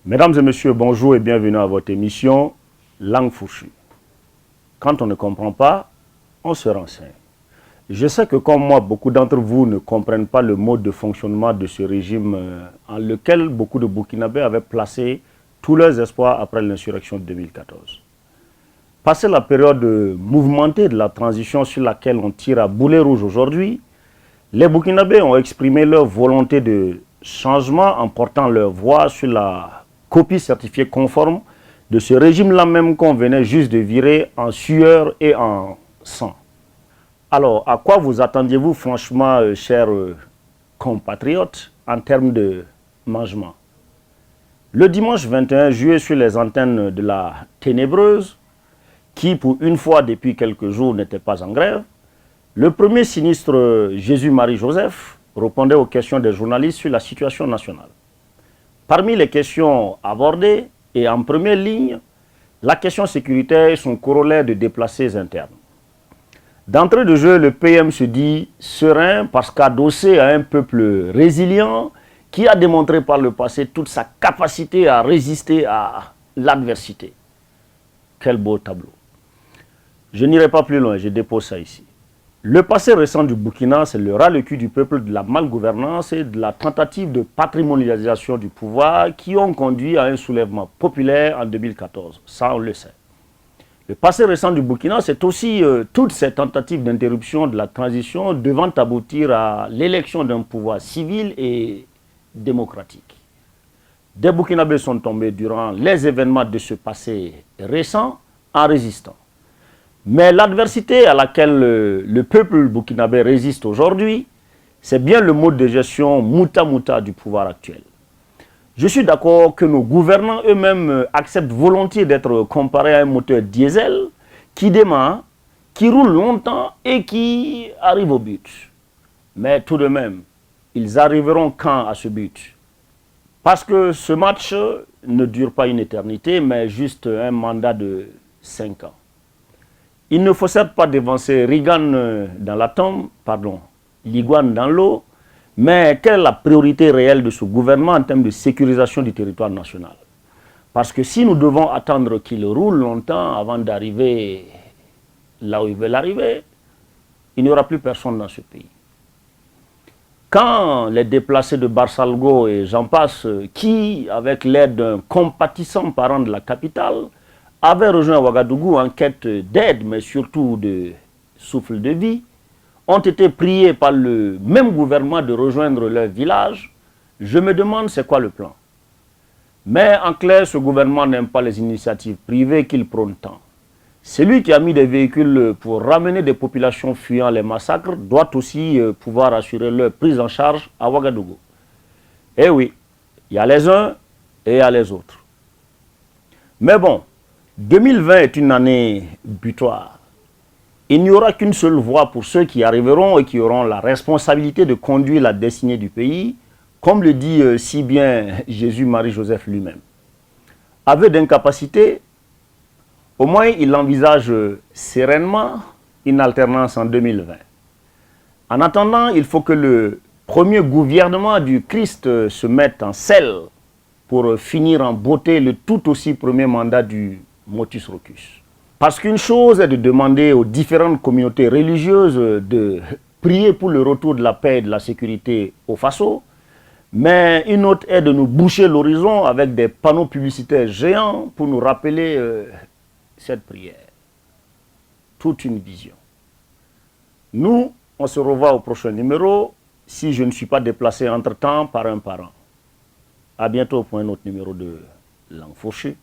Mesdames et messieurs, bonjour et bienvenue à votre émission Langue fourchue. Quand on ne comprend pas, on se renseigne. Je sais que comme moi, beaucoup d'entre vous ne comprennent pas le mode de fonctionnement de ce régime en lequel beaucoup de Burkinabés avaient placé tous leurs espoirs après l'insurrection de 2014. Passé la période mouvementée de la transition sur laquelle on tire à boulet rouge aujourd'hui, les Burkinabés ont exprimé leur volonté de changement en portant leur voix sur la copie certifiée conforme de ce régime-là même qu'on venait juste de virer en sueur et en sang. Alors, à quoi vous attendiez-vous franchement, chers compatriotes, en termes de mangement? Le dimanche 21 juillet, sur les antennes de la Ténébreuse, qui pour une fois depuis quelques jours n'était pas en grève, le premier sinistre Jésus-Marie Joseph répondait aux questions des journalistes sur la situation nationale. Parmi les questions abordées, et en première ligne, la question sécuritaire et son corollaire de déplacés internes. D'entrée de jeu, le PM se dit serein parce qu'adossé à un peuple résilient qui a démontré par le passé toute sa capacité à résister à l'adversité. Quel beau tableau. Je n'irai pas plus loin, je dépose ça ici. Le passé récent du Burkina, c'est le ras-le-cul du peuple de la malgouvernance et de la tentative de patrimonialisation du pouvoir qui ont conduit à un soulèvement populaire en 2014. Ça, on le sait. Le passé récent du Burkina, c'est aussi toutes ces tentatives d'interruption de la transition devant aboutir à l'élection d'un pouvoir civil et démocratique. Des Burkinabés sont tombés durant les événements de ce passé récent en résistant. Mais l'adversité à laquelle le peuple burkinabé résiste aujourd'hui, c'est bien le mode de gestion mouta-mouta du pouvoir actuel. Je suis d'accord que nos gouvernants eux-mêmes acceptent volontiers d'être comparés à un moteur diesel qui démarre, qui roule longtemps et qui arrive au but. Mais tout de même, ils arriveront quand à ce but? Parce que ce match ne dure pas une éternité, mais juste un mandat de 5 ans. Il ne faut certes pas dévancer Reagan dans la tombe, l'iguane dans l'eau, mais quelle est la priorité réelle de ce gouvernement en termes de sécurisation du territoire national? Parce que si nous devons attendre qu'il roule longtemps avant d'arriver là où il veut arriver, il n'y aura plus personne dans ce pays. Quand les déplacés de Barsalgo et j'en passe, qui, avec l'aide d'un compatissant parent de la capitale, avaient rejoint Ouagadougou en quête d'aide, mais surtout de souffle de vie, ont été priés par le même gouvernement de rejoindre leur village, je me demande c'est quoi le plan. Mais en clair, ce gouvernement n'aime pas les initiatives privées qu'il prône tant. Celui qui a mis des véhicules pour ramener des populations fuyant les massacres doit aussi pouvoir assurer leur prise en charge à Ouagadougou. Eh oui, il y a les uns et il y a les autres. Mais bon, 2020 est une année butoir. Il n'y aura qu'une seule voie pour ceux qui arriveront et qui auront la responsabilité de conduire la destinée du pays, comme le dit si bien Jésus-Marie Joseph lui-même. Aveu d'incapacité, au moins il envisage sereinement une alternance en 2020. En attendant, il faut que le premier gouvernement du Christ se mette en selle pour finir en beauté le tout aussi premier mandat du Motus Rocus. Parce qu'une chose est de demander aux différentes communautés religieuses de prier pour le retour de la paix et de la sécurité au Faso, mais une autre est de nous boucher l'horizon avec des panneaux publicitaires géants pour nous rappeler cette prière. Toute une vision. Nous, on se revoit au prochain numéro, si je ne suis pas déplacé entre-temps par un parent. À bientôt pour un autre numéro de Langue fourchue.